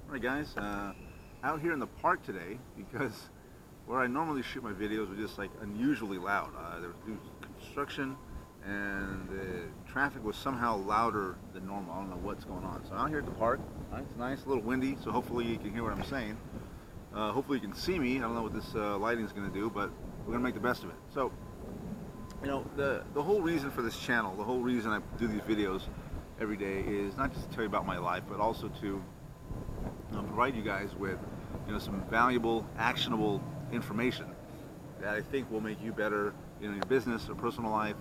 Alright guys, out here in the park today because where I normally shoot my videos was just like unusually loud. There was construction and the traffic was somehow louder than normal. I don't know what's going on. So out here at the park, it's nice, a little windy, so hopefully you can hear what I'm saying. Hopefully you can see me. I don't know what this lighting is going to do, but we're going to make the best of it. So, the whole reason for this channel, the whole reason I do these videos every day is not just to tell you about my life, but also to provide you guys with some valuable, actionable information that I think will make you better in your business or personal life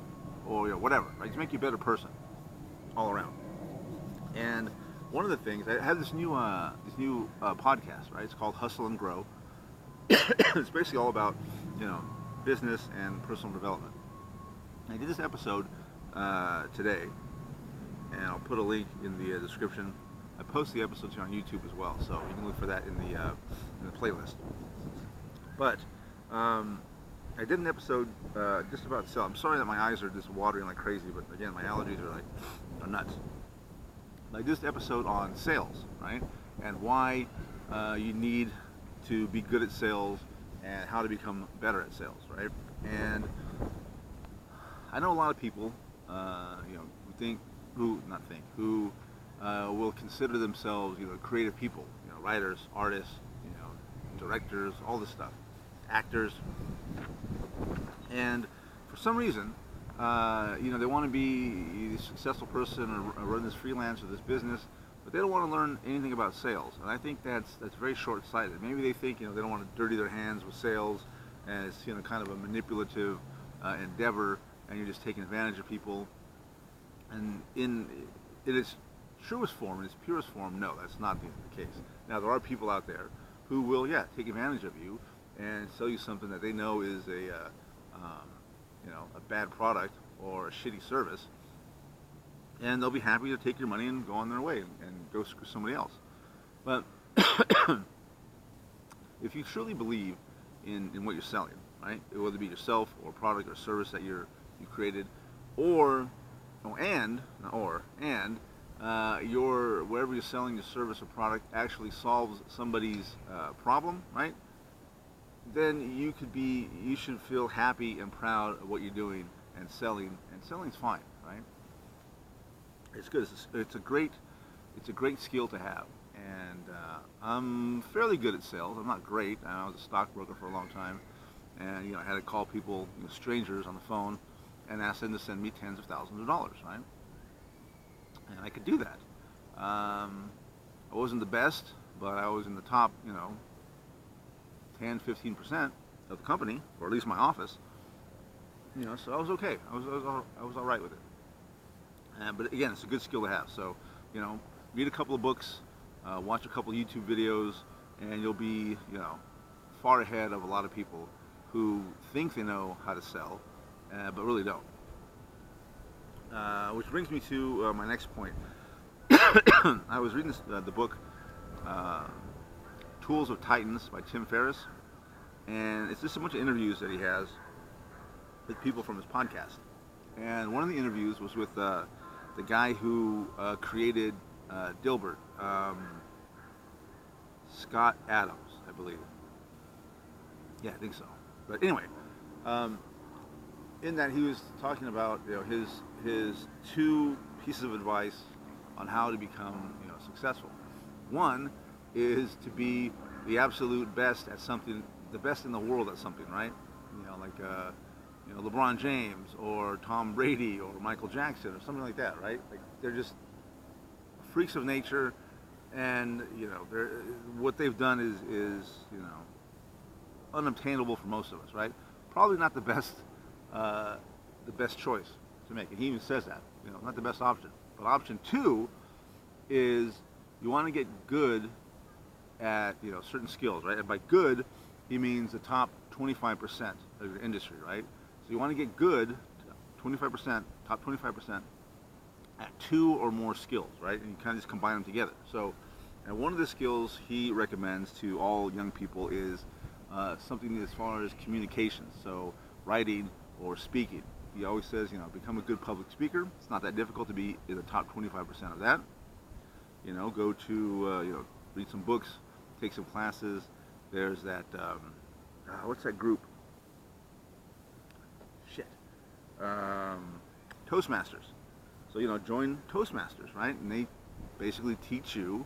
or whatever, right? To make you a better person all around. And one of the things, I have this new podcast, right? It's called Hustle and Grow. It's basically all about business and personal development. I did this episode today, and I'll put a link in the description. I post the episodes here on YouTube as well, so you can look for that in the playlist. But I did an episode just about sales. I'm sorry that my eyes are just watering like crazy, but again, my allergies are nuts. I did this episode on sales, right, and why you need to be good at sales and how to become better at sales, right? And I know a lot of people, who will consider themselves, creative people, writers, artists, directors, all this stuff, actors, and for some reason, they want to be a successful person or run this freelance or this business, but they don't want to learn anything about sales. And I think that's very short-sighted. Maybe they think they don't want to dirty their hands with sales, and it's kind of a manipulative endeavor, and you're just taking advantage of people. And in its truest form, in its purest form, no, that's not the case. Now there are people out there who will, take advantage of you and sell you something that they know is a bad product or a shitty service, and they'll be happy to take your money and go on their way and go screw somebody else. But if you truly believe in what you're selling, right, whether it be yourself or product or service that you created, or wherever you're selling your service or product actually solves somebody's problem, right? Then you should feel happy and proud of what you're doing and selling. And selling's fine, right? It's good. It's a great skill to have. And I'm fairly good at sales. I'm not great. I was a stockbroker for a long time, and I had to call people, strangers, on the phone, and ask them to send me tens of thousands of dollars, right? And I could do that. I wasn't the best, but I was in the top, 10, 15% of the company, or at least my office. So I was okay. I was all right with it. But again, it's a good skill to have. So, read a couple of books, watch a couple of YouTube videos, and you'll be, far ahead of a lot of people who think they know how to sell, but really don't. Which brings me to my next point. I was reading the book Tools of Titans by Tim Ferriss, and it's just a bunch of interviews that he has with people from his podcast. And one of the interviews was with the guy who created Dilbert, Scott Adams, I believe. Yeah, I think so. But anyway, in that he was talking about his two pieces of advice on how to become successful. One is to be the absolute best at something, the best in the world at something, right? Like LeBron James or Tom Brady or Michael Jackson or something like that, right? Like they're just freaks of nature, and what they've done is unobtainable for most of us, right? Probably not the best choice to make, and he even says that, not the best option. But option two is you want to get good at certain skills, right? And by good, he means the top 25% of your industry, right? So you want to get good, 25%, top 25% at two or more skills, right? And you kind of just combine them together. So, and one of the skills he recommends to all young people is something as far as communications, so writing or speaking. He always says, become a good public speaker. It's not that difficult to be in the top 25% of that. Go to read some books, take some classes. There's that, what's that group? Shit. Toastmasters. So, join Toastmasters, right? And they basically teach you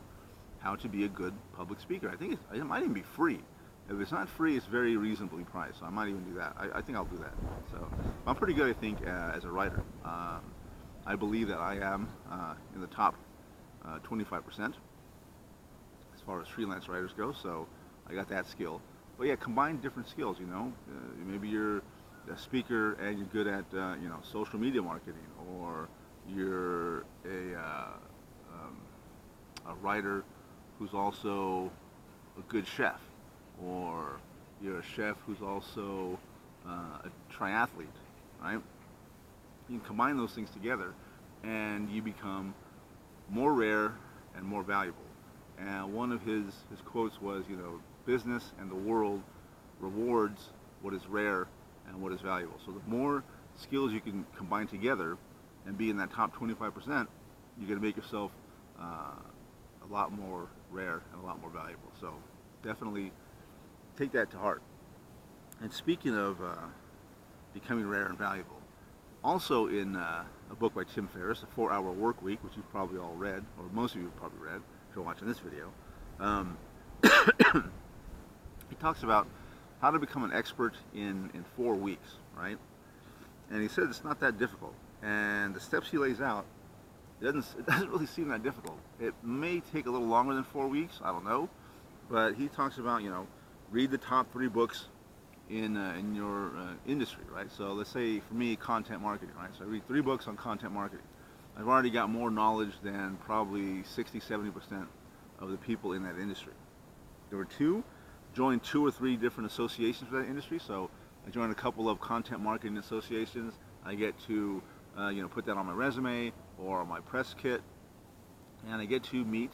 how to be a good public speaker. I think it might even be free. If it's not free, it's very reasonably priced, so I might even do that. I think I'll do that. So I'm pretty good, I think, as a writer. I believe that I am in the top 25% as far as freelance writers go, so I got that skill. But yeah, combine different skills, maybe you're a speaker and you're good at, social media marketing, or you're a writer who's also a good chef, or you're a chef who's also a triathlete, right? You can combine those things together and you become more rare and more valuable. And one of his quotes was, business and the world rewards what is rare and what is valuable. So the more skills you can combine together and be in that top 25%, you're going to make yourself a lot more rare and a lot more valuable. So definitely take that to heart. And speaking of becoming rare and valuable, also in a book by Tim Ferriss, A 4-Hour Work Week, which you've probably all read, or most of you have probably read if you're watching this video, he talks about how to become an expert in 4 weeks, right? And he said it's not that difficult. And the steps he lays out, it doesn't really seem that difficult. It may take a little longer than 4 weeks, I don't know. But he talks about, read the top 3 books in your industry, right? So let's say for me, content marketing, right? So I read 3 books on content marketing. I've already got more knowledge than probably 60-70% of the people in that industry. Number 2, join 2 or 3 different associations for that industry. So I joined a couple of content marketing associations. I get to put that on my resume or on my press kit, and I get to meet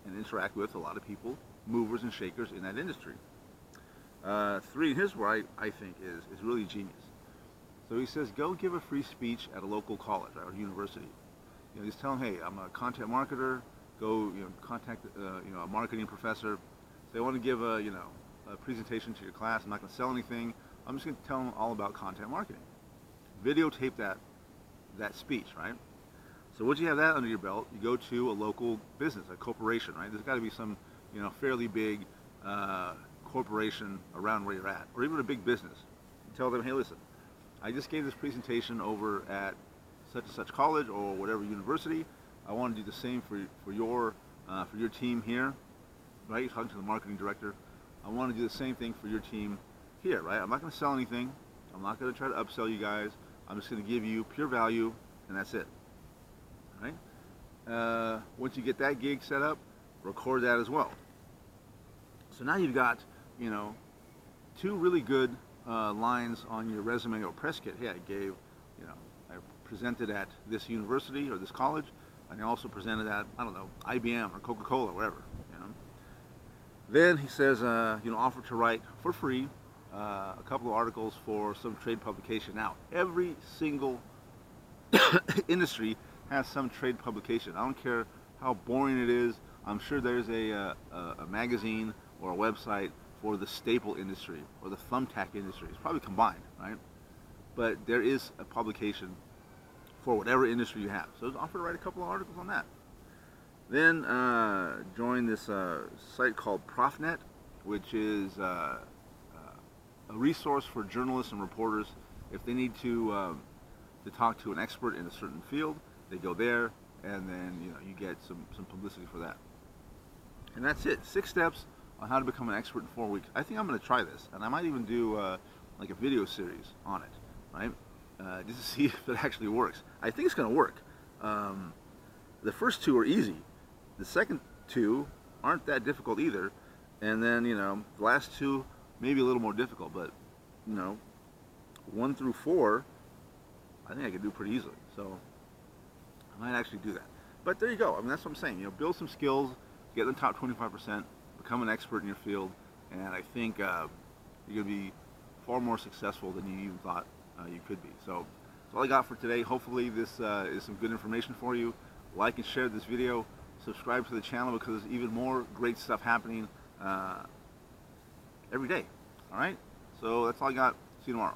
and interact with a lot of people, movers and shakers in that industry. 3, here's where I think is really genius. So he says, go give a free speech at a local college or university. Just tell them, hey, I'm a content marketer. Go, contact a marketing professor. If they want to give a presentation to your class, I'm not going to sell anything. I'm just going to tell them all about content marketing. Videotape that speech, right? So once you have that under your belt, you go to a local business, a corporation, right? There's got to be some, fairly big corporation around where you're at, or even a big business. You tell them, hey, listen, I just gave this presentation over at such and such college or whatever university. I want to do the same for your team here, right? You're talking to the marketing director. I want to do the same thing for your team here, right? I'm not going to sell anything. I'm not going to try to upsell you guys. I'm just going to give you pure value, and that's it, right? Once you get that gig set up, record that as well. So now you've got, 2 really good lines on your resume or press kit. Hey, I presented at this university or this college, and I also presented at, I don't know, IBM or Coca-Cola, whatever. Then he says, offer to write for free a couple of articles for some trade publication. Now, every single industry has some trade publication. I don't care how boring it is. I'm sure there's a magazine or a website for the staple industry or the thumbtack industry. It's probably combined, right? But there is a publication for whatever industry you have. So offer to write a couple of articles on that. Then join this site called ProfNet, which is a resource for journalists and reporters. If they need to talk to an expert in a certain field, they go there, and then you get some publicity for that. And that's it. 6 steps on how to become an expert in 4 weeks. I think I'm going to try this, and I might even do like a video series on it, right? Just to see if it actually works. I think it's going to work. The first 2 are easy. The second 2 aren't that difficult either. And then, the last 2 maybe a little more difficult, but 1 through 4, I think I could do pretty easily. So I might actually do that. But there you go. I mean, that's what I'm saying. Build some skills, get in the top 25%, become an expert in your field, and I think you're going to be far more successful than you even thought you could be. So that's all I got for today. Hopefully this is some good information for you. Like and share this video. subscribe to the channel because there's even more great stuff happening every day. All right? So that's all I got. See you tomorrow.